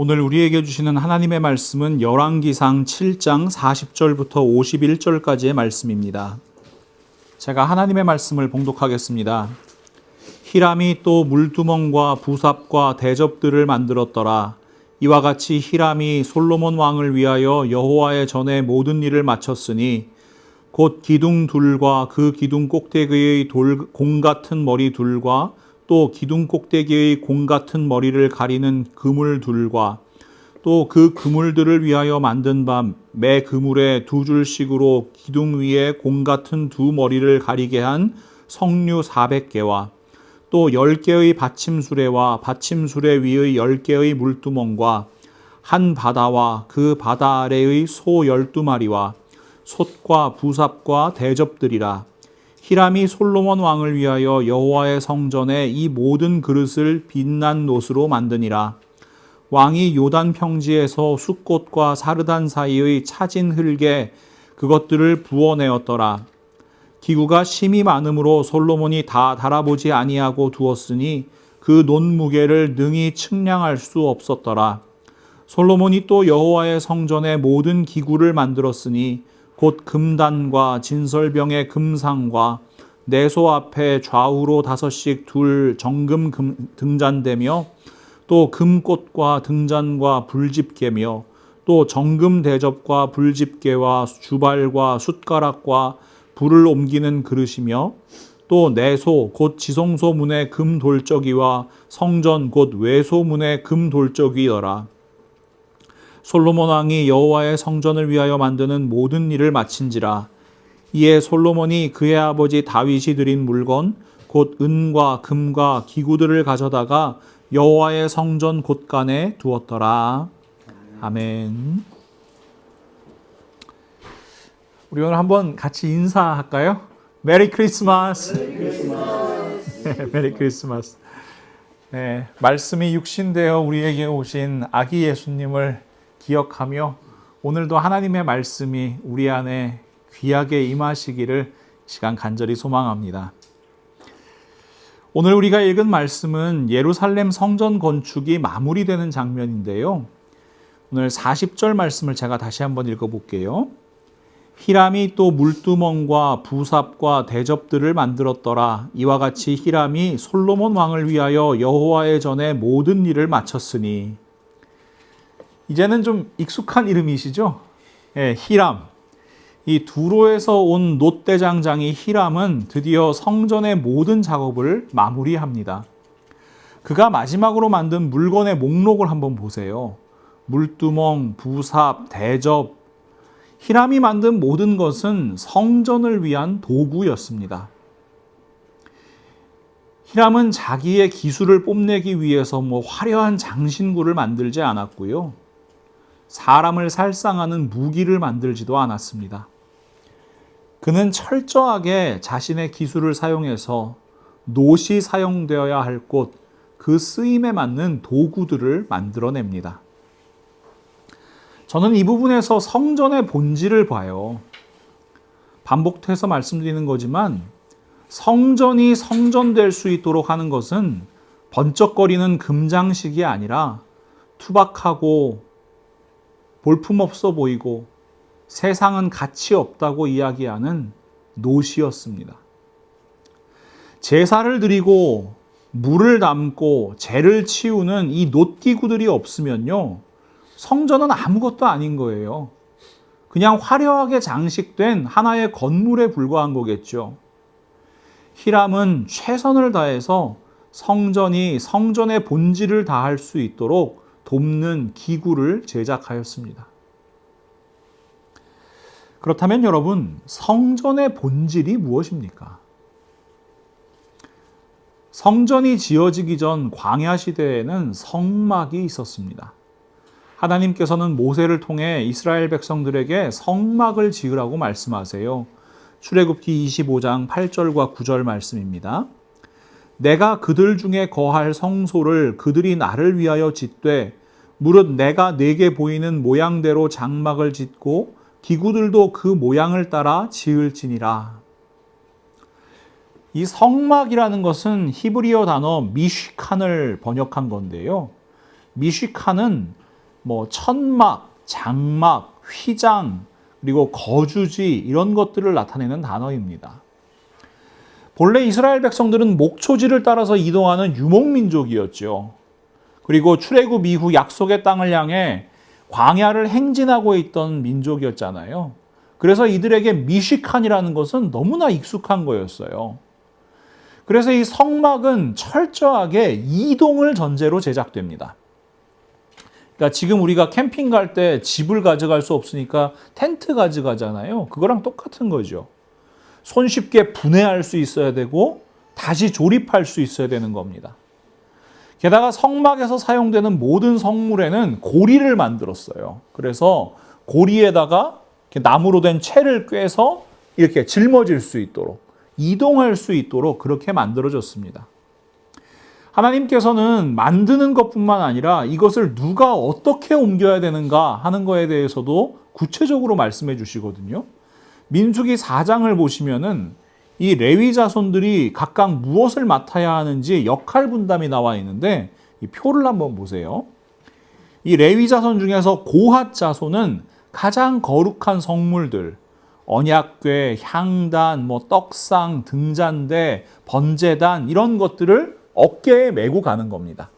오늘 우리에게 주시는 하나님의 말씀은 열왕기상 7장 40절부터 51절까지의 말씀입니다. 제가 하나님의 말씀을 봉독하겠습니다. 히람이 또 물두멍과 부삽과 대접들을 만들었더라. 이와 같이 히람이 솔로몬 왕을 위하여 여호와의 전에 모든 일을 마쳤으니 곧 기둥 둘과 그 기둥 꼭대기의 공 같은 머리 둘과 또 기둥 꼭대기의 공 같은 머리를 가리는 그물 둘과 또 그 그물들을 위하여 만든 매 그물에 두 줄씩으로 기둥 위에 공 같은 두 머리를 가리게 한 석류 400개와 또 10개의 받침수레와 받침수레 위의 10개의 물두멍과 한 바다와 그 바다 아래의 소 12마리와 솥과 부삽과 대접들이라. 히람이 솔로몬 왕을 위하여 여호와의 성전에 이 모든 그릇을 빛난 놋으로 만드니라. 왕이 요단 평지에서 숫꽃과 사르단 사이의 차진 흙에 그것들을 부어내었더라. 기구가 심이 많으므로 솔로몬이 다 달아보지 아니하고 두었으니 그 놋 무게를 능히 측량할 수 없었더라. 솔로몬이 또 여호와의 성전에 모든 기구를 만들었으니 곧 금단과 진설병의 금상과 내소 앞에 좌우로 5씩 둘 정금 등잔대며 또 금꽃과 등잔과 불집게며 또 정금 대접과 불집게와 주발과 숟가락과 불을 옮기는 그릇이며 또 내소 곧 지성소 문의 금 돌적이와 성전 곧 외소 문의 금 돌적이더라. 솔로몬 왕이 여호와의 성전을 위하여 만드는 모든 일을 마친지라. 이에 솔로몬이 그의 아버지 다윗이 드린 물건 곧 은과 금과 기구들을 가져다가 여호와의 성전 곳간에 두었더라. 아멘. 우리 오늘 한번 같이 인사할까요? 메리 크리스마스. 메리 크리스마스. 네, 말씀이 육신되어 우리에게 오신 아기 예수님을 기억하며 오늘도 하나님의 말씀이 우리 안에 귀하게 임하시기를 시간 간절히 소망합니다. 오늘 우리가 읽은 말씀은 예루살렘 성전 건축이 마무리되는 장면인데요. 오늘 40절 말씀을 제가 다시 한번 읽어볼게요. 히람이 또 물두멍과 부삽과 대접들을 만들었더라. 이와 같이 히람이 솔로몬 왕을 위하여 여호와의 전에 모든 일을 마쳤으니. 이제는 좀 익숙한 이름이시죠? 네, 히람. 이 두로에서 온 놋대장장이 히람은 드디어 성전의 모든 작업을 마무리합니다. 그가 마지막으로 만든 물건의 목록을 한번 보세요. 물두멍, 부삽, 대접. 히람이 만든 모든 것은 성전을 위한 도구였습니다. 히람은 자기의 기술을 뽐내기 위해서 화려한 장신구를 만들지 않았고요. 사람을 살상하는 무기를 만들지도 않았습니다. 그는 철저하게 자신의 기술을 사용해서 놋이 사용되어야 할 곳, 그 쓰임에 맞는 도구들을 만들어냅니다. 저는 이 부분에서 성전의 본질을 봐요. 반복해서 말씀드리는 거지만 성전이 성전될 수 있도록 하는 것은 번쩍거리는 금장식이 아니라 투박하고 볼품없어 보이고 세상은 가치 없다고 이야기하는 놋이었습니다. 제사를 드리고 물을 담고 죄를 치우는 이 놋기구들이 없으면요, 성전은 아무것도 아닌 거예요. 그냥 화려하게 장식된 하나의 건물에 불과한 거겠죠. 히람은 최선을 다해서 성전이 성전의 본질을 다할 수 있도록 돕는 기구를 제작하였습니다. 그렇다면 여러분, 성전의 본질이 무엇입니까? 성전이 지어지기 전 광야 시대에는 성막이 있었습니다. 하나님께서는 모세를 통해 이스라엘 백성들에게 성막을 지으라고 말씀하세요. 출애굽기 25장 8절과 9절 말씀입니다. 내가 그들 중에 거할 성소를 그들이 나를 위하여 짓되 무릇 내가 내게 보이는 모양대로 장막을 짓고 기구들도 그 모양을 따라 지을지니라. 이 성막이라는 것은 히브리어 단어 미쉬칸을 번역한 건데요. 미쉬칸은 뭐 천막, 장막, 휘장, 그리고 거주지 이런 것들을 나타내는 단어입니다. 본래 이스라엘 백성들은 목초지를 따라서 이동하는 유목민족이었죠. 그리고 출애굽 이후 약속의 땅을 향해 광야를 행진하고 있던 민족이었잖아요. 그래서 이들에게 미식한이라는 것은 너무나 익숙한 거였어요. 그래서 이 성막은 철저하게 이동을 전제로 제작됩니다. 그러니까 지금 우리가 캠핑 갈 때 집을 가져갈 수 없으니까 텐트 가져가잖아요. 그거랑 똑같은 거죠. 손쉽게 분해할 수 있어야 되고 다시 조립할 수 있어야 되는 겁니다. 게다가 성막에서 사용되는 모든 성물에는 고리를 만들었어요. 그래서 고리에다가 나무로 된 채를 꿰서 이렇게 짊어질 수 있도록, 이동할 수 있도록 그렇게 만들어졌습니다. 하나님께서는 만드는 것뿐만 아니라 이것을 누가 어떻게 옮겨야 되는가 하는 거에 대해서도 구체적으로 말씀해 주시거든요. 민수기 4장을 보시면은 이 레위 자손들이 각각 무엇을 맡아야 하는지 역할 분담이 나와 있는데 이 표를 한번 보세요. 이 레위 자손 중에서 고핫 자손은 가장 거룩한 성물들, 언약궤, 향단, 떡상, 등잔대, 번제단 이런 것들을 어깨에 메고 가는 겁니다.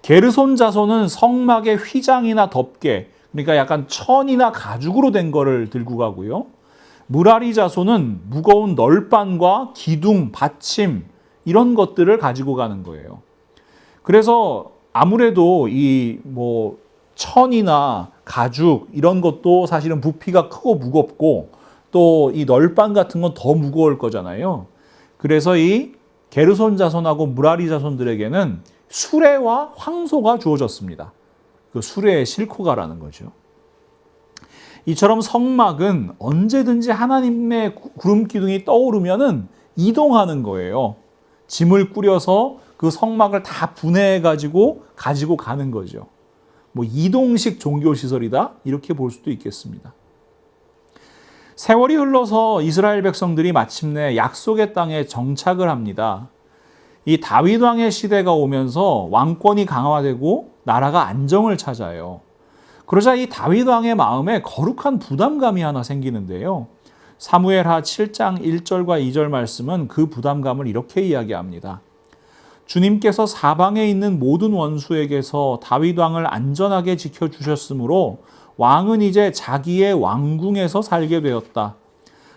게르손 자손은 성막의 휘장이나 덮개, 그러니까 약간 천이나 가죽으로 된 거를 들고 가고요. 무라리 자손은 무거운 널판과 기둥, 받침 이런 것들을 가지고 가는 거예요. 그래서 아무래도 이 천이나 가죽 이런 것도 사실은 부피가 크고 무겁고 또 이 널판 같은 건 더 무거울 거잖아요. 그래서 이 게르손 자손하고 무라리 자손들에게는 수레와 황소가 주어졌습니다. 그 수레에 싣고 가라는 거죠. 이처럼 성막은 언제든지 하나님의 구름 기둥이 떠오르면은 이동하는 거예요. 짐을 꾸려서 그 성막을 다 분해해 가지고 가는 거죠. 이동식 종교시설이다 이렇게 볼 수도 있겠습니다. 세월이 흘러서 이스라엘 백성들이 마침내 약속의 땅에 정착을 합니다. 이 다윗 왕의 시대가 오면서 왕권이 강화되고 나라가 안정을 찾아요. 그러자 이 다윗 왕의 마음에 거룩한 부담감이 하나 생기는데요. 사무엘하 7장 1절과 2절 말씀은 그 부담감을 이렇게 이야기합니다. 주님께서 사방에 있는 모든 원수에게서 다윗 왕을 안전하게 지켜주셨으므로 왕은 이제 자기의 왕궁에서 살게 되었다.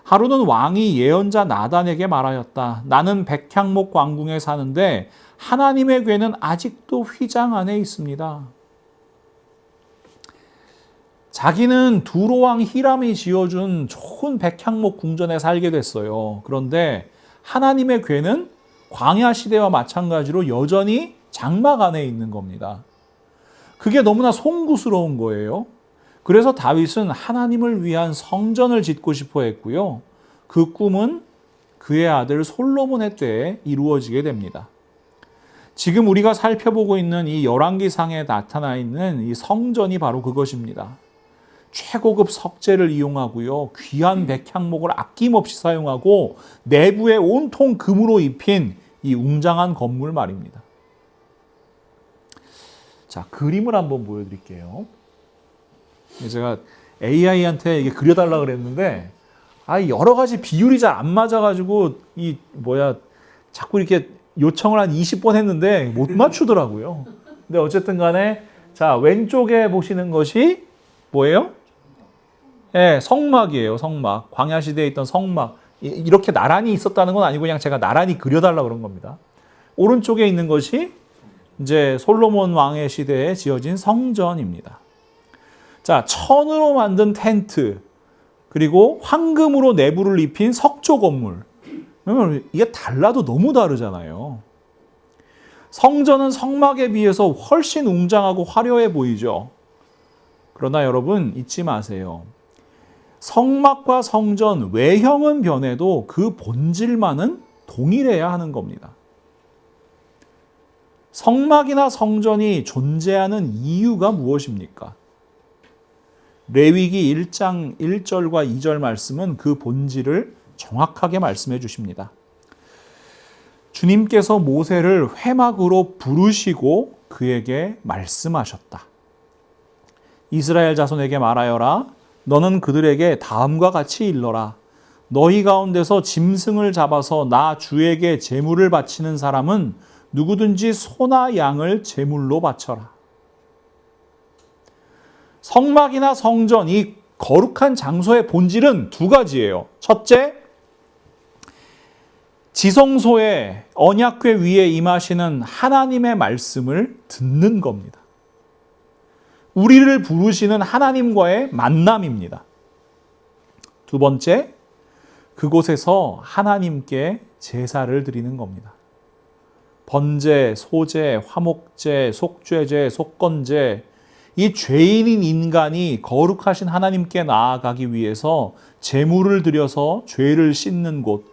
하루는 왕이 예언자 나단에게 말하였다. 나는 백향목 왕궁에 사는데 하나님의 궤는 아직도 휘장 안에 있습니다. 자기는 두로왕 히람이 지어준 좋은 백향목 궁전에 살게 됐어요. 그런데 하나님의 궤는 광야 시대와 마찬가지로 여전히 장막 안에 있는 겁니다. 그게 너무나 송구스러운 거예요. 그래서 다윗은 하나님을 위한 성전을 짓고 싶어 했고요. 그 꿈은 그의 아들 솔로몬의 때에 이루어지게 됩니다. 지금 우리가 살펴보고 있는 이 열왕기상에 나타나 있는 이 성전이 바로 그것입니다. 최고급 석재를 이용하고요. 귀한 백향목을 아낌없이 사용하고 내부에 온통 금으로 입힌 이 웅장한 건물 말입니다. 자, 그림을 한번 보여드릴게요. 제가 AI한테 이게 그려달라 그랬는데 여러 가지 비율이 잘 안 맞아가지고 자꾸 이렇게 요청을 한 20번 했는데 못 맞추더라고요. 근데 어쨌든 간에 자, 왼쪽에 보시는 것이 뭐예요? 네, 성막이에요. 성막. 광야 시대에 있던 성막. 이렇게 나란히 있었다는 건 아니고 그냥 제가 나란히 그려달라 그런 겁니다. 오른쪽에 있는 것이 이제 솔로몬 왕의 시대에 지어진 성전입니다. 자, 천으로 만든 텐트, 그리고 황금으로 내부를 입힌 석조 건물. 그러면 이게 달라도 너무 다르잖아요. 성전은 성막에 비해서 훨씬 웅장하고 화려해 보이죠. 그러나 여러분 잊지 마세요. 성막과 성전 외형은 변해도 그 본질만은 동일해야 하는 겁니다. 성막이나 성전이 존재하는 이유가 무엇입니까? 레위기 1장 1절과 2절 말씀은 그 본질을 정확하게 말씀해 주십니다. 주님께서 모세를 회막으로 부르시고 그에게 말씀하셨다. 이스라엘 자손에게 말하여라. 너는 그들에게 다음과 같이 일러라. 너희 가운데서 짐승을 잡아서 나 주에게 제물을 바치는 사람은 누구든지 소나 양을 제물로 바쳐라. 성막이나 성전, 이 거룩한 장소의 본질은 두 가지예요. 첫째, 지성소의 언약궤 위에 임하시는 하나님의 말씀을 듣는 겁니다. 우리를 부르시는 하나님과의 만남입니다. 두 번째, 그곳에서 하나님께 제사를 드리는 겁니다. 번제, 소제, 화목제, 속죄제, 속건제, 이 죄인인 인간이 거룩하신 하나님께 나아가기 위해서 제물을 드려서 죄를 씻는 곳,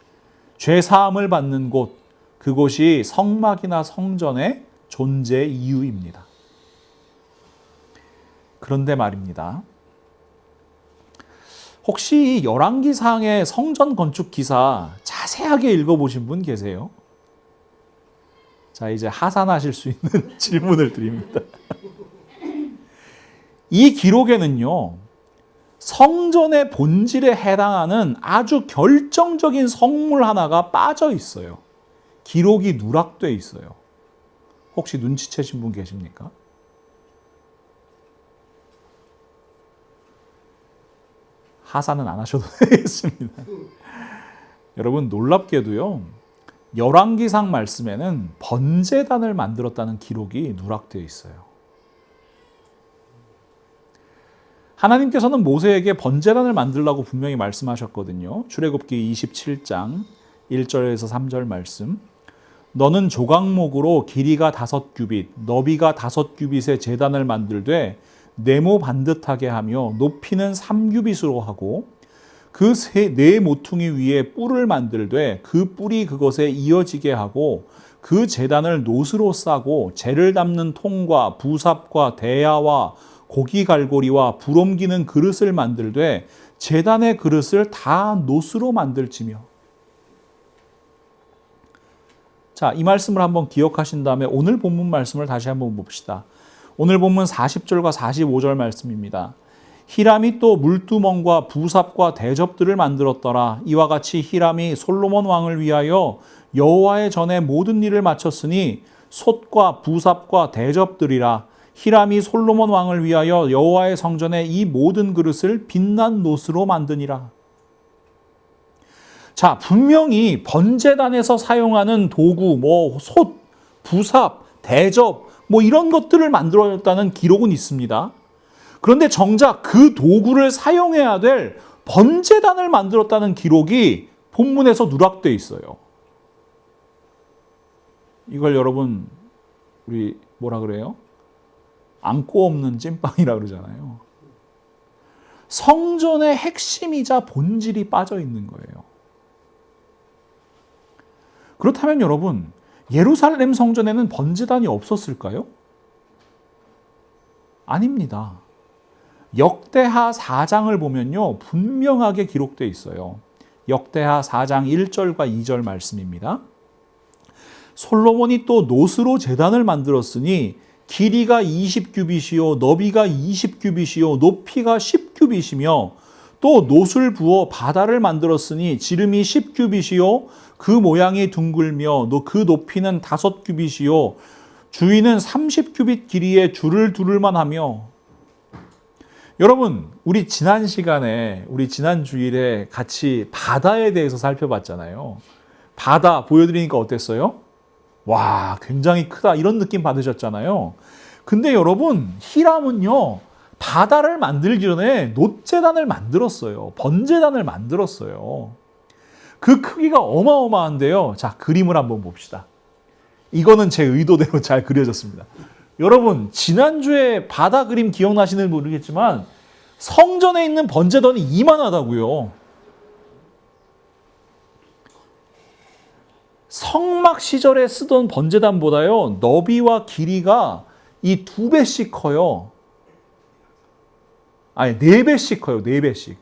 죄 사함을 받는 곳, 그곳이 성막이나 성전의 존재 이유입니다. 그런데 말입니다. 혹시 열왕기상의 성전 건축 기사 자세하게 읽어보신 분 계세요? 자, 이제 하산하실 수 있는 질문을 드립니다. 이 기록에는요, 성전의 본질에 해당하는 아주 결정적인 성물 하나가 빠져 있어요. 기록이 누락돼 있어요. 혹시 눈치채신 분 계십니까? 하산은 안 하셔도 되겠습니다. 여러분, 놀랍게도요, 열왕기상 말씀에는 번제단을 만들었다는 기록이 누락되어 있어요. 하나님께서는 모세에게 번제단을 만들라고 분명히 말씀하셨거든요. 출애굽기 27장 1절에서 3절 말씀. 너는 조각목으로 길이가 5규빗, 너비가 5규빗의 제단을 만들되 네모 반듯하게 하며 높이는 3규빗으로 하고 그 네 모퉁이 위에 뿔을 만들되 그 뿔이 그것에 이어지게 하고 그 제단을 노스로 싸고 재를 담는 통과 부삽과 대야와 고기 갈고리와 불 옮기는 그릇을 만들되 제단의 그릇을 다 노스로 만들지며. 자, 이 말씀을 한번 기억하신 다음에 오늘 본문 말씀을 다시 한번 봅시다. 오늘 본문 40절과 45절 말씀입니다. 히람이 또 물두멍과 부삽과 대접들을 만들었더라. 이와 같이 히람이 솔로몬 왕을 위하여 여호와의 전에 모든 일을 마쳤으니 솥과 부삽과 대접들이라. 히람이 솔로몬 왕을 위하여 여호와의 성전에 이 모든 그릇을 빛난 노스로 만드니라. 자, 분명히 번제단에서 사용하는 도구, 솥, 부삽, 대접, 이런 것들을 만들었다는 기록은 있습니다. 그런데 정작 그 도구를 사용해야 될 번제단을 만들었다는 기록이 본문에서 누락되어 있어요. 이걸 여러분, 우리 뭐라 그래요? 안고 없는 찐빵이라고 그러잖아요. 성전의 핵심이자 본질이 빠져 있는 거예요. 그렇다면 여러분, 예루살렘 성전에는 번제단이 없었을까요? 아닙니다. 역대하 4장을 보면요, 분명하게 기록되어 있어요. 역대하 4장 1절과 2절 말씀입니다. 솔로몬이 또 노스로 제단을 만들었으니 길이가 20규빗이요 너비가 20규빗이요 높이가 10규빗이며 또 노술 부어 바다를 만들었으니 지름이 10규빗이요 그 모양이 둥글며 그 높이는 5규빗이요 주위는 30규빗 길이의 줄을 두를만 하며. 여러분, 우리 지난 시간에, 우리 지난 주일에 같이 바다에 대해서 살펴봤잖아요. 바다 보여드리니까 어땠어요? 와, 굉장히 크다, 이런 느낌 받으셨잖아요. 근데 여러분, 히람은요, 바다를 만들기 전에 놋제단을 만들었어요. 번제단을 만들었어요. 그 크기가 어마어마한데요. 자, 그림을 한번 봅시다. 이거는 제 의도대로 잘 그려졌습니다. 여러분, 지난주에 바다 그림 기억나시는지 모르겠지만 성전에 있는 번제단이 이만하다고요. 성막 시절에 쓰던 번제단보다요, 너비와 길이가 이 2배씩 커요. 아니, 4배씩 커요. 4배씩.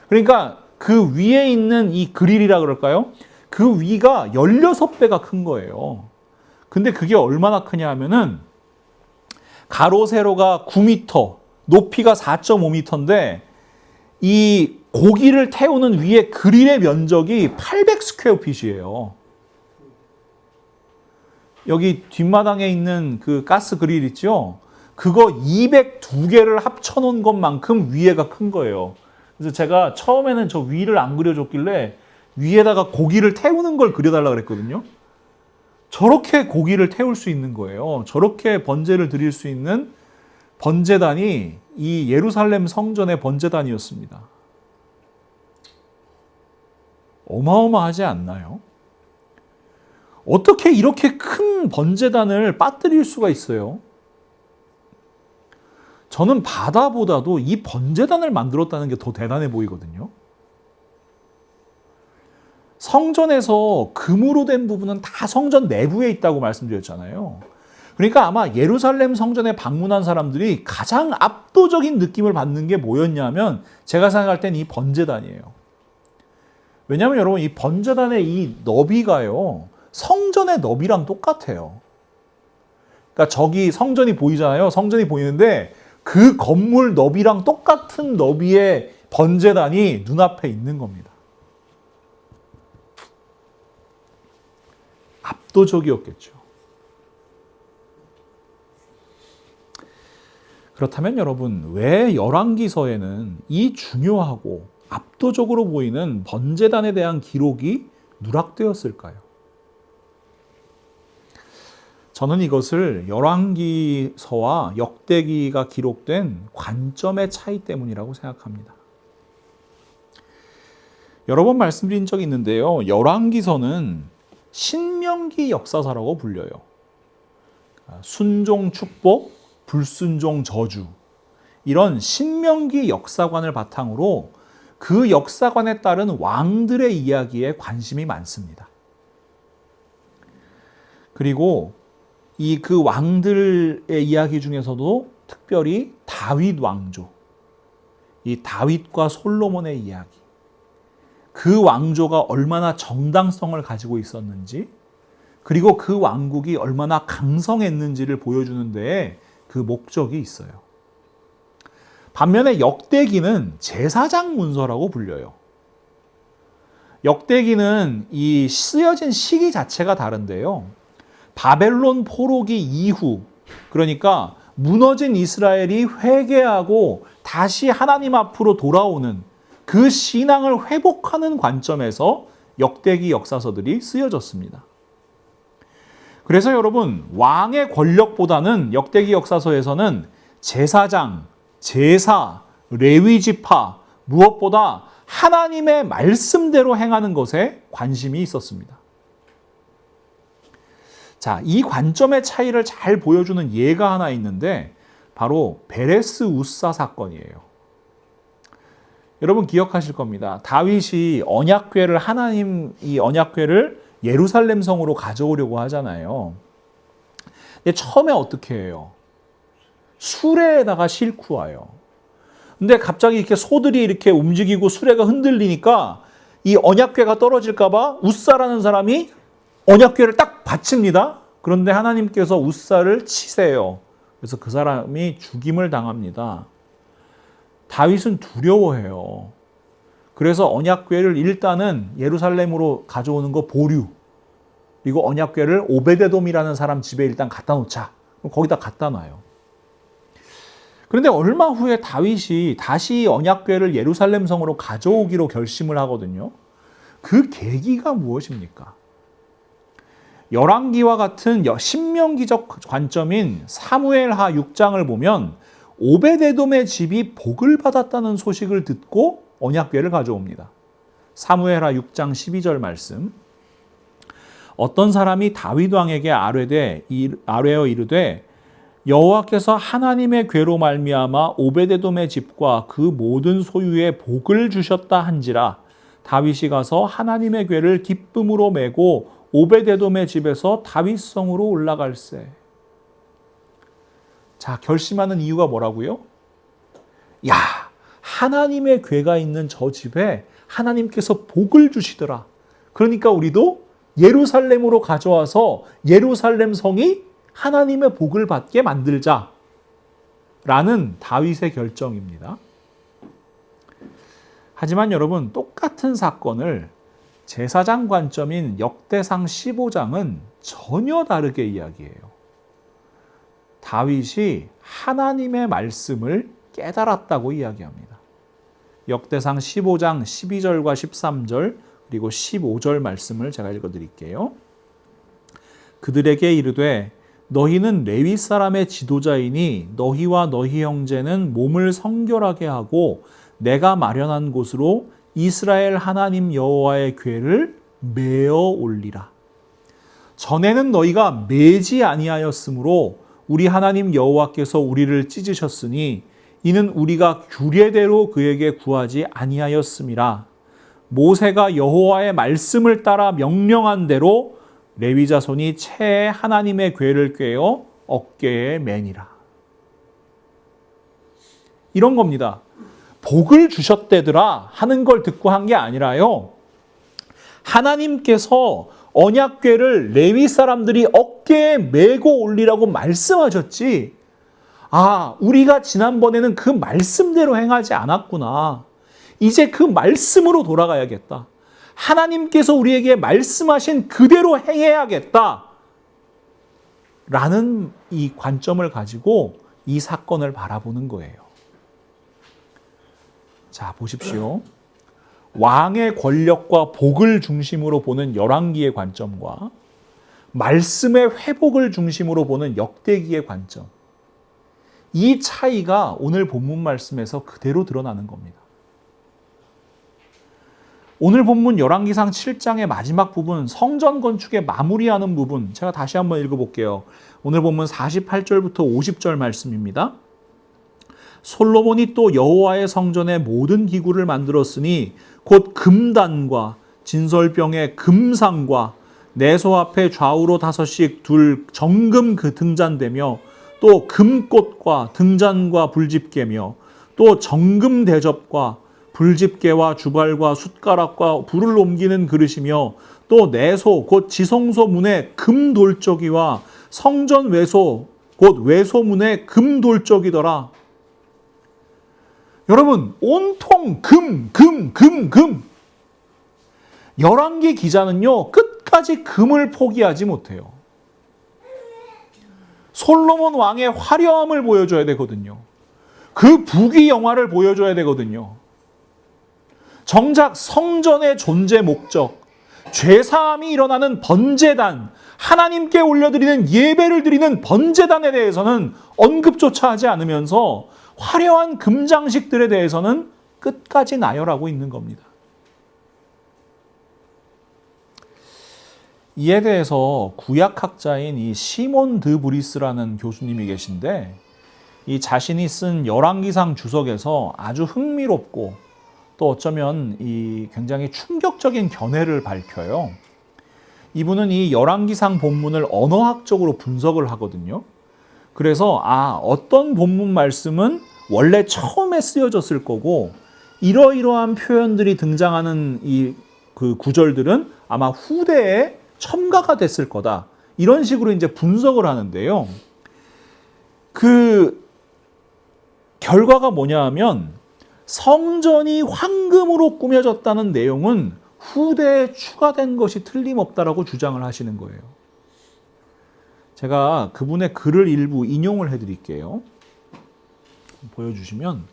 그러니까 그 위에 있는 이 그릴이라 그럴까요? 그 위가 16배가 큰 거예요. 근데 그게 얼마나 크냐 하면은 가로 세로가 9m, 높이가 4.5m인데 이 고기를 태우는 위에 그릴의 면적이 800 스퀘어 핏이에요. 여기 뒷마당에 있는 그 가스 그릴 있죠? 그거 202개를 합쳐놓은 것만큼 위에가 큰 거예요. 그래서 제가 처음에는 저 위를 안 그려줬길래 위에다가 고기를 태우는 걸 그려달라 그랬거든요. 저렇게 고기를 태울 수 있는 거예요. 저렇게 번제를 드릴 수 있는 번제단이 이 예루살렘 성전의 번제단이었습니다. 어마어마하지 않나요? 어떻게 이렇게 큰 번제단을 빠뜨릴 수가 있어요? 저는 바다보다도 이 번제단을 만들었다는 게 더 대단해 보이거든요. 성전에서 금으로 된 부분은 다 성전 내부에 있다고 말씀드렸잖아요. 그러니까 아마 예루살렘 성전에 방문한 사람들이 가장 압도적인 느낌을 받는 게 뭐였냐면 제가 생각할 땐 이 번제단이에요. 왜냐하면 여러분 이 번제단의 이 너비가요. 성전의 너비랑 똑같아요. 그러니까 저기 성전이 보이잖아요. 성전이 보이는데 그 건물 너비랑 똑같은 너비의 번제단이 눈앞에 있는 겁니다. 압도적이었겠죠. 그렇다면 여러분, 왜 열왕기서에는 이 중요하고 압도적으로 보이는 번제단에 대한 기록이 누락되었을까요? 저는 이것을 열왕기서와 역대기가 기록된 관점의 차이 때문이라고 생각합니다. 여러 번 말씀드린 적이 있는데요. 열왕기서는 신명기 역사서라고 불려요. 순종 축복, 불순종 저주, 이런 신명기 역사관을 바탕으로 그 역사관에 따른 왕들의 이야기에 관심이 많습니다. 그리고 이 그 왕들의 이야기 중에서도 특별히 다윗 왕조, 이 다윗과 솔로몬의 이야기, 그 왕조가 얼마나 정당성을 가지고 있었는지, 그리고 그 왕국이 얼마나 강성했는지를 보여주는 데에 그 목적이 있어요. 반면에 역대기는 제사장 문서라고 불려요. 역대기는 이 쓰여진 시기 자체가 다른데요. 바벨론 포로기 이후, 그러니까 무너진 이스라엘이 회개하고 다시 하나님 앞으로 돌아오는 그 신앙을 회복하는 관점에서 역대기 역사서들이 쓰여졌습니다. 그래서 여러분, 왕의 권력보다는 역대기 역사서에서는 제사장, 제사, 레위지파, 무엇보다 하나님의 말씀대로 행하는 것에 관심이 있었습니다. 자, 이 관점의 차이를 잘 보여주는 예가 하나 있는데 바로 베레스 우사 사건이에요. 여러분 기억하실 겁니다. 다윗이 언약궤를 하나님 이 언약궤를 예루살렘 성으로 가져오려고 하잖아요. 근데 처음에 어떻게 해요? 수레에다가 싣고 와요. 근데 갑자기 이렇게 소들이 이렇게 움직이고 수레가 흔들리니까 이 언약궤가 떨어질까 봐 우사라는 사람이 언약궤를 딱 받칩니다. 그런데 하나님께서 우사를 치세요. 그래서 그 사람이 죽임을 당합니다. 다윗은 두려워해요. 그래서 언약궤를 일단은 예루살렘으로 가져오는 거 보류. 그리고 언약궤를 오베데돔이라는 사람 집에 일단 갖다 놓자. 그럼 거기다 갖다 놔요. 그런데 얼마 후에 다윗이 다시 언약궤를 예루살렘 성으로 가져오기로 결심을 하거든요. 그 계기가 무엇입니까? 열왕기와 같은 신명기적 관점인 사무엘하 6장을 보면 오베데돔의 집이 복을 받았다는 소식을 듣고 언약궤를 가져옵니다. 사무엘하 6장 12절 말씀. 어떤 사람이 다윗 왕에게 아뢰어 이르되 여호와께서 하나님의 궤로 말미암아 오베데돔의 집과 그 모든 소유에 복을 주셨다 한지라 다윗이 가서 하나님의 궤를 기쁨으로 메고 오베데돔의 집에서 다윗성으로 올라갈세. 자, 결심하는 이유가 뭐라고요? 야, 하나님의 궤가 있는 저 집에 하나님께서 복을 주시더라. 그러니까 우리도 예루살렘으로 가져와서 예루살렘 성이 하나님의 복을 받게 만들자. 라는 다윗의 결정입니다. 하지만 여러분, 똑같은 사건을 제사장 관점인 역대상 15장은 전혀 다르게 이야기해요. 다윗이 하나님의 말씀을 깨달았다고 이야기합니다. 역대상 15장 12절과 13절 그리고 15절 말씀을 제가 읽어드릴게요. 그들에게 이르되 너희는 레위 사람의 지도자이니 너희와 너희 형제는 몸을 성결하게 하고 내가 마련한 곳으로 이스라엘 하나님 여호와의 궤를 메어 올리라. 전에는 너희가 메지 아니하였으므로 우리 하나님 여호와께서 우리를 찢으셨으니 이는 우리가 규례대로 그에게 구하지 아니하였음이라. 모세가 여호와의 말씀을 따라 명령한 대로 레위 자손이 채에 하나님의 궤를 꿰어 어깨에 매니라. 이런 겁니다. 복을 주셨대더라 하는 걸 듣고 한 게 아니라요. 하나님께서 언약궤를 레위 사람들이 어깨에 메고 올리라고 말씀하셨지. 아, 우리가 지난번에는 그 말씀대로 행하지 않았구나. 이제 그 말씀으로 돌아가야겠다. 하나님께서 우리에게 말씀하신 그대로 행해야겠다. 라는 이 관점을 가지고 이 사건을 바라보는 거예요. 자, 보십시오. 왕의 권력과 복을 중심으로 보는 열왕기의 관점과 말씀의 회복을 중심으로 보는 역대기의 관점. 이 차이가 오늘 본문 말씀에서 그대로 드러나는 겁니다. 오늘 본문 열왕기상 7장의 마지막 부분, 성전 건축의 마무리하는 부분, 제가 다시 한번 읽어볼게요. 오늘 본문 48절부터 50절 말씀입니다. 솔로몬이 또 여호와의 성전의 모든 기구를 만들었으니 곧 금단과 진설병의 금상과 내소 앞에 좌우로 5씩 둘 정금 그 등잔대며 또 금꽃과 등잔과 불집게며 또 정금 대접과 불집게와 주발과 숟가락과 불을 옮기는 그릇이며 또 내소 곧 지성소 문에 금돌적이와 성전 외소 곧 외소문에 금돌적이더라. 여러분, 온통 금. 열왕기 기자는요, 끝까지 금을 포기하지 못해요. 솔로몬 왕의 화려함을 보여줘야 되거든요. 그 부귀 영화를 보여줘야 되거든요. 정작 성전의 존재 목적, 죄사함이 일어나는 번제단, 하나님께 올려드리는 예배를 드리는 번제단에 대해서는 언급조차 하지 않으면서 화려한 금장식들에 대해서는 끝까지 나열하고 있는 겁니다. 이에 대해서 구약학자인 이 시몬 드 브리스라는 교수님이 계신데 이 자신이 쓴 열왕기상 주석에서 아주 흥미롭고 또 어쩌면 이 굉장히 충격적인 견해를 밝혀요. 이분은 이 열왕기상 본문을 언어학적으로 분석을 하거든요. 그래서 어떤 본문 말씀은 원래 처음에 쓰여졌을 거고 이러이러한 표현들이 등장하는 이 그 구절들은 아마 후대에 첨가가 됐을 거다. 이런 식으로 이제 분석을 하는데요. 그 결과가 뭐냐 하면 성전이 황금으로 꾸며졌다는 내용은 후대에 추가된 것이 틀림없다라고 주장을 하시는 거예요. 제가 그분의 글을 일부 인용을 해드릴게요. 보여주시면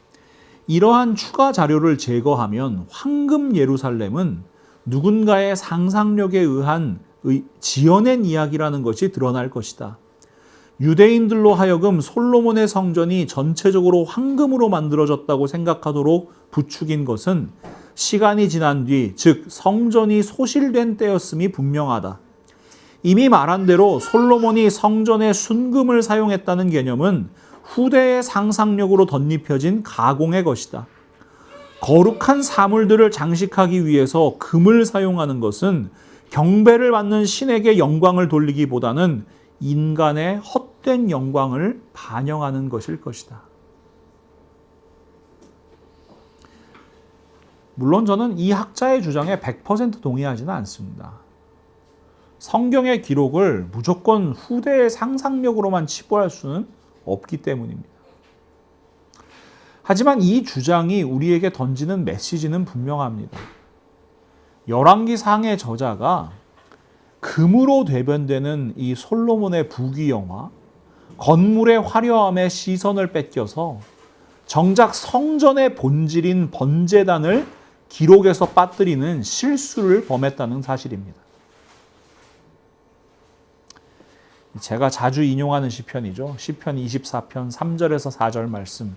이러한 추가 자료를 제거하면 황금 예루살렘은 누군가의 상상력에 의한 지어낸 이야기라는 것이 드러날 것이다. 유대인들로 하여금 솔로몬의 성전이 전체적으로 황금으로 만들어졌다고 생각하도록 부추긴 것은 시간이 지난 뒤, 즉 성전이 소실된 때였음이 분명하다. 이미 말한 대로 솔로몬이 성전에 순금을 사용했다는 개념은 후대의 상상력으로 덧입혀진 가공의 것이다. 거룩한 사물들을 장식하기 위해서 금을 사용하는 것은 경배를 받는 신에게 영광을 돌리기보다는 인간의 헛된 영광을 반영하는 것일 것이다. 물론 저는 이 학자의 주장에 100% 동의하지는 않습니다. 성경의 기록을 무조건 후대의 상상력으로만 치부할 수는 없기 때문입니다. 하지만 이 주장이 우리에게 던지는 메시지는 분명합니다. 열왕기상의 저자가 금으로 대변되는 이 솔로몬의 부귀영화, 건물의 화려함에 시선을 뺏겨서 정작 성전의 본질인 번제단을 기록에서 빠뜨리는 실수를 범했다는 사실입니다. 제가 자주 인용하는 시편이죠. 시편 24편 3절에서 4절 말씀.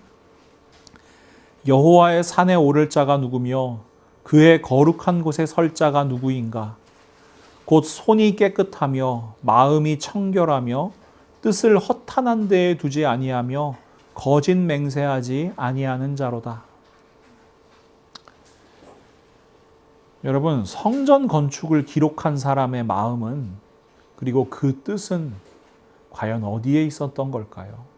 여호와의 산에 오를 자가 누구며 그의 거룩한 곳에 설 자가 누구인가? 곧 손이 깨끗하며 마음이 청결하며 뜻을 허탄한 데에 두지 아니하며 거짓 맹세하지 아니하는 자로다. 여러분, 성전 건축을 기록한 사람의 마음은, 그리고 그 뜻은 과연 어디에 있었던 걸까요?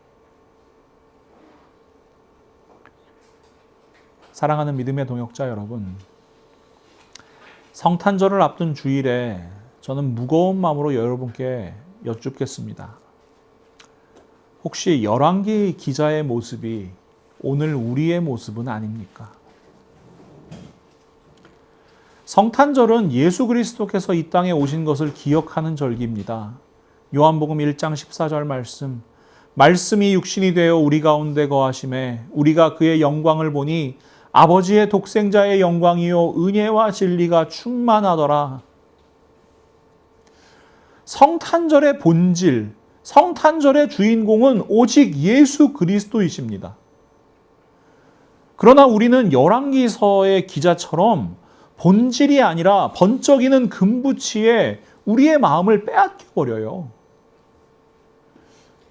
사랑하는 믿음의 동역자 여러분, 성탄절을 앞둔 주일에 저는 무거운 마음으로 여러분께 여쭙겠습니다. 혹시 열왕기 기자의 모습이 오늘 우리의 모습은 아닙니까? 성탄절은 예수 그리스도께서 이 땅에 오신 것을 기억하는 절기입니다. 요한복음 1장 14절 말씀. 말씀이 육신이 되어 우리 가운데 거하심에 우리가 그의 영광을 보니 아버지의 독생자의 영광이요 은혜와 진리가 충만하더라. 성탄절의 본질, 성탄절의 주인공은 오직 예수 그리스도이십니다. 그러나 우리는 열왕기서의 기자처럼 본질이 아니라 번쩍이는 금붙이에 우리의 마음을 빼앗겨 버려요.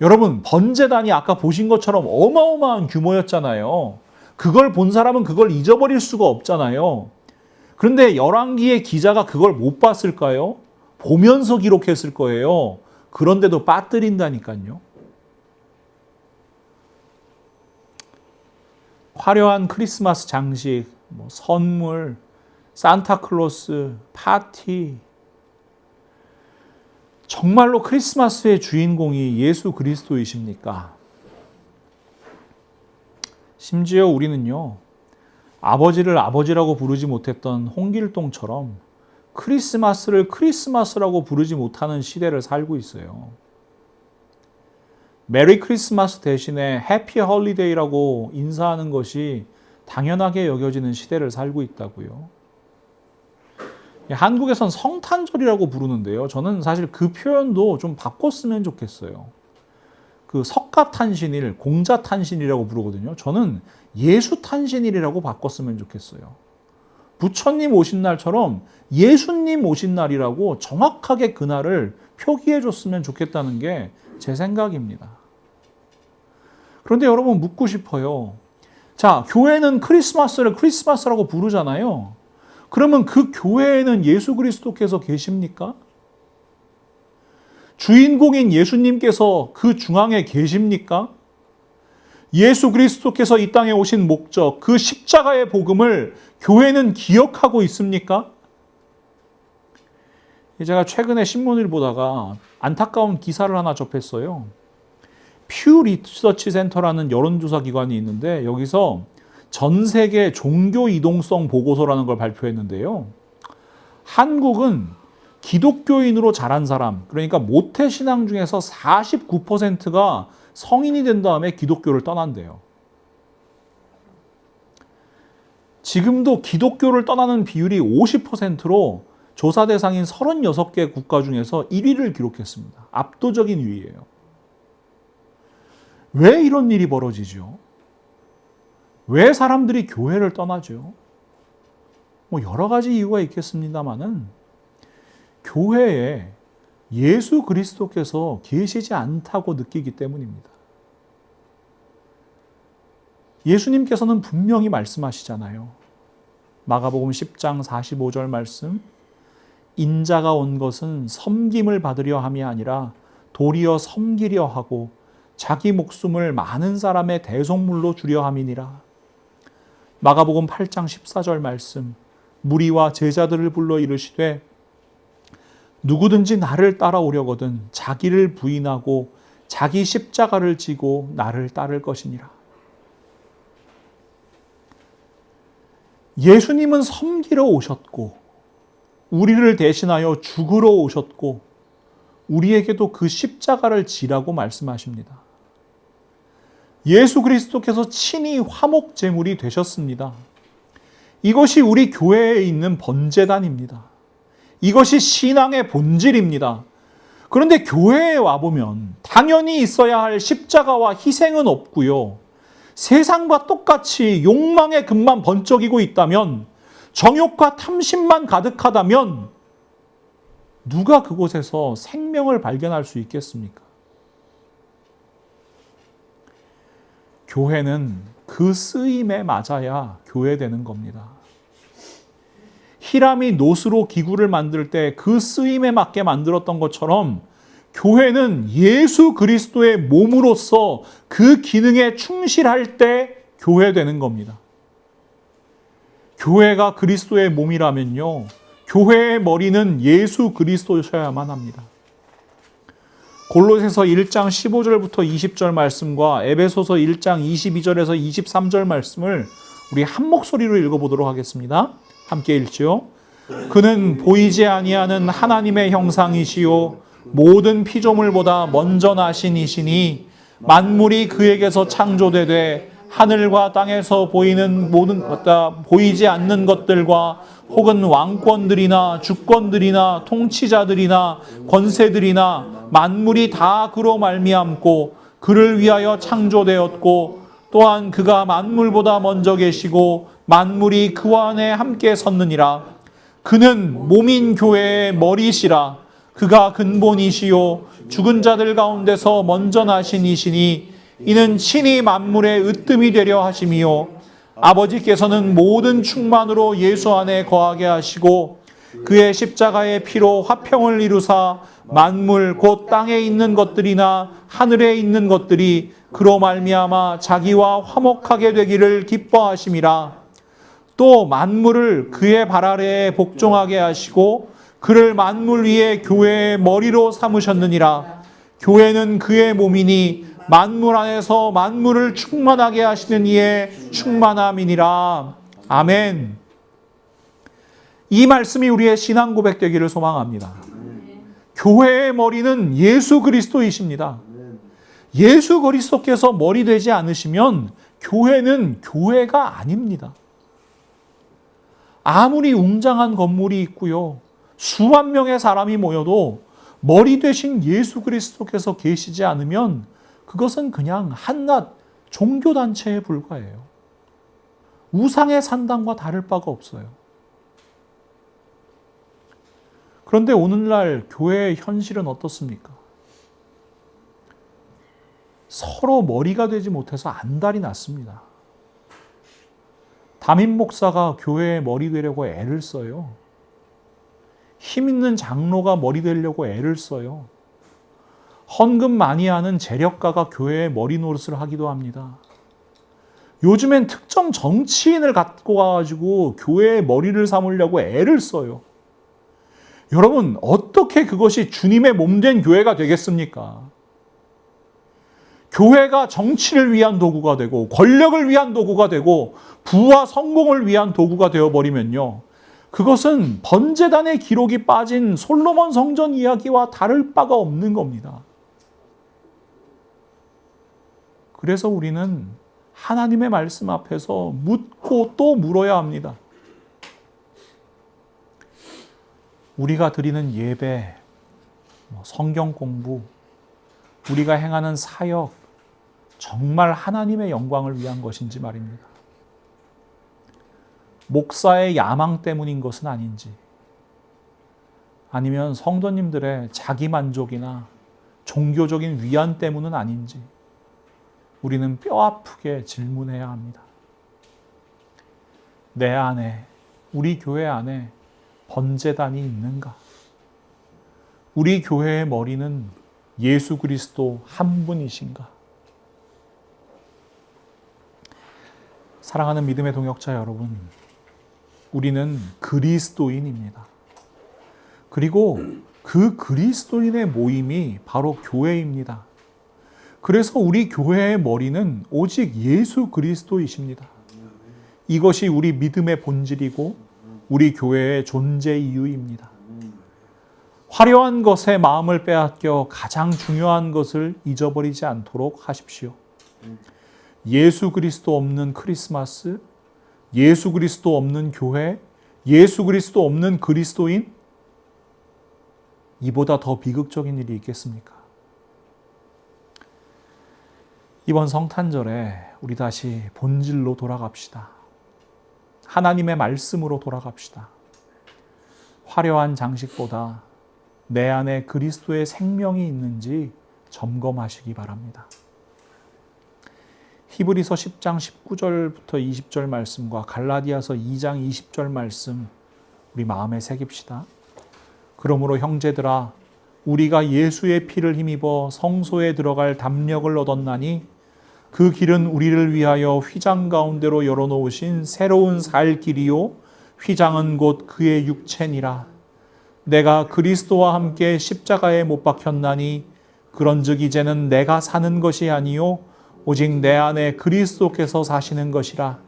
여러분, 번제단이 아까 보신 것처럼 어마어마한 규모였잖아요. 그걸 본 사람은 그걸 잊어버릴 수가 없잖아요. 그런데 열왕기의 기자가 그걸 못 봤을까요? 보면서 기록했을 거예요. 그런데도 빠뜨린다니까요. 화려한 크리스마스 장식, 선물, 산타클로스, 파티. 정말로 크리스마스의 주인공이 예수 그리스도이십니까? 심지어 우리는요, 아버지를 아버지라고 부르지 못했던 홍길동처럼 크리스마스를 크리스마스라고 부르지 못하는 시대를 살고 있어요. 메리 크리스마스 대신에 해피 홀리데이라고 인사하는 것이 당연하게 여겨지는 시대를 살고 있다고요. 한국에선 성탄절이라고 부르는데요. 저는 사실 그 표현도 좀 바꿨으면 좋겠어요. 그 석가탄신일, 공자탄신이라고 부르거든요. 저는 예수탄신일이라고 바꿨으면 좋겠어요. 부처님 오신 날처럼 예수님 오신 날이라고 정확하게 그날을 표기해 줬으면 좋겠다는 게 제 생각입니다. 그런데 여러분, 묻고 싶어요. 자, 교회는 크리스마스를 크리스마스라고 부르잖아요. 그러면 그 교회에는 예수 그리스도께서 계십니까? 주인공인 예수님께서 그 중앙에 계십니까? 예수 그리스도께서 이 땅에 오신 목적, 그 십자가의 복음을 교회는 기억하고 있습니까? 제가 최근에 신문을 보다가 안타까운 기사를 하나 접했어요. 퓨 리서치 센터라는 여론조사 기관이 있는데 여기서 전 세계 종교 이동성 보고서라는 걸 발표했는데요. 한국은 기독교인으로 자란 사람, 그러니까 모태신앙 중에서 49%가 성인이 된 다음에 기독교를 떠난대요. 지금도 기독교를 떠나는 비율이 50%로 조사 대상인 36개 국가 중에서 1위를 기록했습니다. 압도적인 위예요. 왜 이런 일이 벌어지죠? 왜 사람들이 교회를 떠나죠? 여러 가지 이유가 있겠습니다만은 교회에 예수 그리스도께서 계시지 않다고 느끼기 때문입니다. 예수님께서는 분명히 말씀하시잖아요. 마가복음 10장 45절 말씀. 인자가 온 것은 섬김을 받으려 함이 아니라 도리어 섬기려 하고 자기 목숨을 많은 사람의 대속물로 주려 함이니라. 마가복음 8장 14절 말씀. 무리와 제자들을 불러 이르시되 누구든지 나를 따라오려거든 자기를 부인하고 자기 십자가를 지고 나를 따를 것이니라. 예수님은 섬기러 오셨고 우리를 대신하여 죽으러 오셨고 우리에게도 그 십자가를 지라고 말씀하십니다. 예수 그리스도께서 친히 화목제물이 되셨습니다. 이것이 우리 교회에 있는 번제단입니다. 이것이 신앙의 본질입니다. 그런데 교회에 와보면 당연히 있어야 할 십자가와 희생은 없고요. 세상과 똑같이 욕망의 금만 번쩍이고 있다면, 정욕과 탐심만 가득하다면 누가 그곳에서 생명을 발견할 수 있겠습니까? 교회는 그 쓰임에 맞아야 교회되는 겁니다. 히람이 노스로 기구를 만들 때 그 쓰임에 맞게 만들었던 것처럼 교회는 예수 그리스도의 몸으로서 그 기능에 충실할 때 교회되는 겁니다. 교회가 그리스도의 몸이라면요, 교회의 머리는 예수 그리스도셔야만 합니다. 골로새서 1장 15절부터 20절 말씀과 에베소서 1장 22절에서 23절 말씀을 우리 한 목소리로 읽어보도록 하겠습니다. 함께 읽죠. 그는 보이지 아니하는 하나님의 형상이시요 모든 피조물보다 먼저 나신 이시니 만물이 그에게서 창조되되 하늘과 땅에서 보이는 모든 보이지 않는 것들과 혹은 왕권들이나 주권들이나 통치자들이나 권세들이나 만물이 다 그로 말미암고 그를 위하여 창조되었고 또한 그가 만물보다 먼저 계시고 만물이 그와 안에 함께 섰느니라. 그는 몸인 교회의 머리시라. 그가 근본이시요 죽은 자들 가운데서 먼저 나신 이시니 이는 친히 만물의 으뜸이 되려 하심이요 아버지께서는 모든 충만으로 예수 안에 거하게 하시고 그의 십자가의 피로 화평을 이루사 만물 곧 땅에 있는 것들이나 하늘에 있는 것들이 그로 말미암아 자기와 화목하게 되기를 기뻐하심이라. 또 만물을 그의 발 아래에 복종하게 하시고 그를 만물 위에 교회의 머리로 삼으셨느니라. 교회는 그의 몸이니 만물 안에서 만물을 충만하게 하시는 이의 충만함이니라. 아멘. 이 말씀이 우리의 신앙 고백되기를 소망합니다. 교회의 머리는 예수 그리스도이십니다. 예수 그리스도께서 머리 되지 않으시면 교회는 교회가 아닙니다. 아무리 웅장한 건물이 있고요, 수만 명의 사람이 모여도 머리 되신 예수 그리스도께서 계시지 않으면 그것은 그냥 한낱 종교단체에 불과해요. 우상의 산당과 다를 바가 없어요. 그런데 오늘날 교회의 현실은 어떻습니까? 서로 머리가 되지 못해서 안달이 났습니다. 담임 목사가 교회의 머리 되려고 애를 써요. 힘 있는 장로가 머리 되려고 애를 써요. 헌금 많이 하는 재력가가 교회의 머리 노릇을 하기도 합니다. 요즘엔 특정 정치인을 갖고 와가지고 교회의 머리를 삼으려고 애를 써요. 여러분, 어떻게 그것이 주님의 몸된 교회가 되겠습니까? 교회가 정치를 위한 도구가 되고 권력을 위한 도구가 되고 부와 성공을 위한 도구가 되어버리면요, 그것은 번제단의 기록이 빠진 솔로몬 성전 이야기와 다를 바가 없는 겁니다. 그래서 우리는 하나님의 말씀 앞에서 묻고 또 물어야 합니다. 우리가 드리는 예배, 성경 공부, 우리가 행하는 사역, 정말 하나님의 영광을 위한 것인지 말입니다. 목사의 야망 때문인 것은 아닌지, 아니면 성도님들의 자기 만족이나 종교적인 위안 때문은 아닌지 우리는 뼈아프게 질문해야 합니다. 내 안에, 우리 교회 안에 번제단이 있는가? 우리 교회의 머리는 예수 그리스도 한 분이신가? 사랑하는 믿음의 동역자 여러분, 우리는 그리스도인입니다. 그리고 그 그리스도인의 모임이 바로 교회입니다. 그래서 우리 교회의 머리는 오직 예수 그리스도이십니다. 이것이 우리 믿음의 본질이고 우리 교회의 존재 이유입니다. 화려한 것에 마음을 빼앗겨 가장 중요한 것을 잊어버리지 않도록 하십시오. 예수 그리스도 없는 크리스마스, 예수 그리스도 없는 교회, 예수 그리스도 없는 그리스도인, 이보다 더 비극적인 일이 있겠습니까? 이번 성탄절에 우리 다시 본질로 돌아갑시다. 하나님의 말씀으로 돌아갑시다. 화려한 장식보다 내 안에 그리스도의 생명이 있는지 점검하시기 바랍니다. 히브리서 10장 19절부터 20절 말씀과 갈라디아서 2장 20절 말씀 우리 마음에 새깁시다. 그러므로 형제들아 우리가 예수의 피를 힘입어 성소에 들어갈 담력을 얻었나니 그 길은 우리를 위하여 휘장 가운데로 열어놓으신 새로운 살 길이요 휘장은 곧 그의 육체니라. 내가 그리스도와 함께 십자가에 못 박혔나니 그런즉 이제는 내가 사는 것이 아니요 오직 내 안에 그리스도께서 사시는 것이라.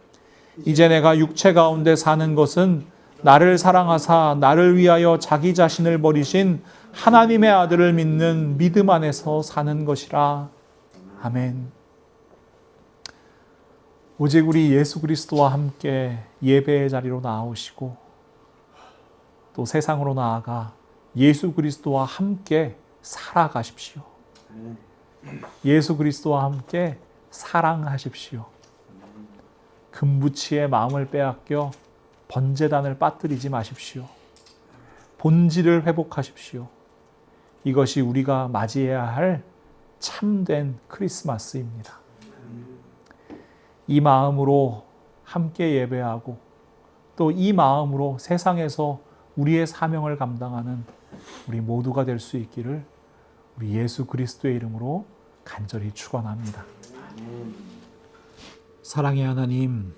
이제 내가 육체 가운데 사는 것은 나를 사랑하사 나를 위하여 자기 자신을 버리신 하나님의 아들을 믿는 믿음 안에서 사는 것이라. 아멘. 오직 우리 예수 그리스도와 함께 예배의 자리로 나오시고 또 세상으로 나아가 예수 그리스도와 함께 살아가십시오. 예수 그리스도와 함께 사랑하십시오. 금부치의 마음을 빼앗겨 번제단을 빠뜨리지 마십시오. 본질을 회복하십시오. 이것이 우리가 맞이해야 할 참된 크리스마스입니다. 이 마음으로 함께 예배하고 또 이 마음으로 세상에서 우리의 사명을 감당하는 우리 모두가 될 수 있기를 우리 예수 그리스도의 이름으로 간절히 축원합니다. 사랑의 하나님,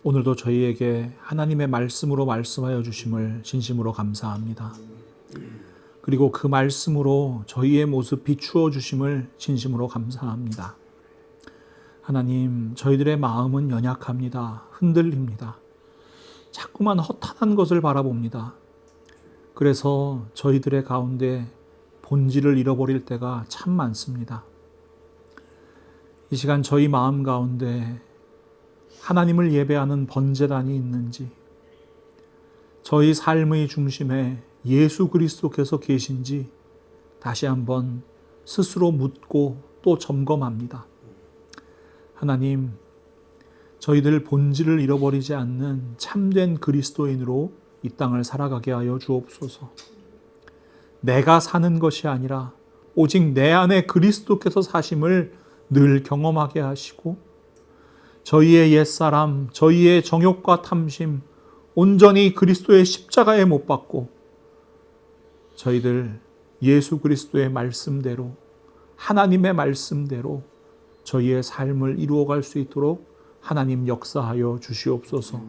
오늘도 저희에게 하나님의 말씀으로 말씀하여 주심을 진심으로 감사합니다. 그리고 그 말씀으로 저희의 모습 비추어 주심을 진심으로 감사합니다. 하나님, 저희들의 마음은 연약합니다. 흔들립니다. 자꾸만 허탄한 것을 바라봅니다. 그래서 저희들의 가운데 본질을 잃어버릴 때가 참 많습니다. 이 시간 저희 마음 가운데 하나님을 예배하는 번제단이 있는지, 저희 삶의 중심에 예수 그리스도께서 계신지 다시 한번 스스로 묻고 또 점검합니다. 하나님, 저희들 본질을 잃어버리지 않는 참된 그리스도인으로 이 땅을 살아가게 하여 주옵소서. 내가 사는 것이 아니라 오직 내 안에 그리스도께서 사심을 늘 경험하게 하시고 저희의 옛사람, 저희의 정욕과 탐심 온전히 그리스도의 십자가에 못 박고 저희들 예수 그리스도의 말씀대로 하나님의 말씀대로 저희의 삶을 이루어갈 수 있도록 하나님 역사하여 주시옵소서.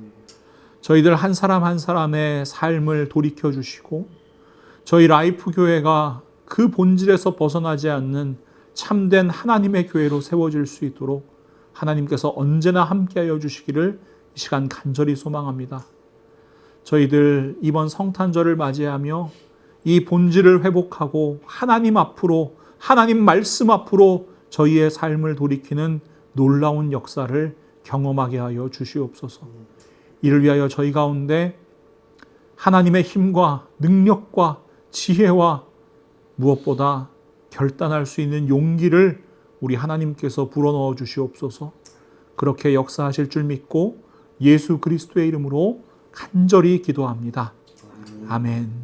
저희들 한 사람 한 사람의 삶을 돌이켜 주시고 저희 라이프 교회가 그 본질에서 벗어나지 않는 참된 하나님의 교회로 세워질 수 있도록 하나님께서 언제나 함께하여 주시기를 이 시간 간절히 소망합니다. 저희들 이번 성탄절을 맞이하며 이 본질을 회복하고 하나님 앞으로, 하나님 말씀 앞으로 저희의 삶을 돌이키는 놀라운 역사를 경험하게 하여 주시옵소서. 이를 위하여 저희 가운데 하나님의 힘과 능력과 지혜와 무엇보다 결단할 수 있는 용기를 우리 하나님께서 불어넣어 주시옵소서. 그렇게 역사하실 줄 믿고 예수 그리스도의 이름으로 간절히 기도합니다. 아멘.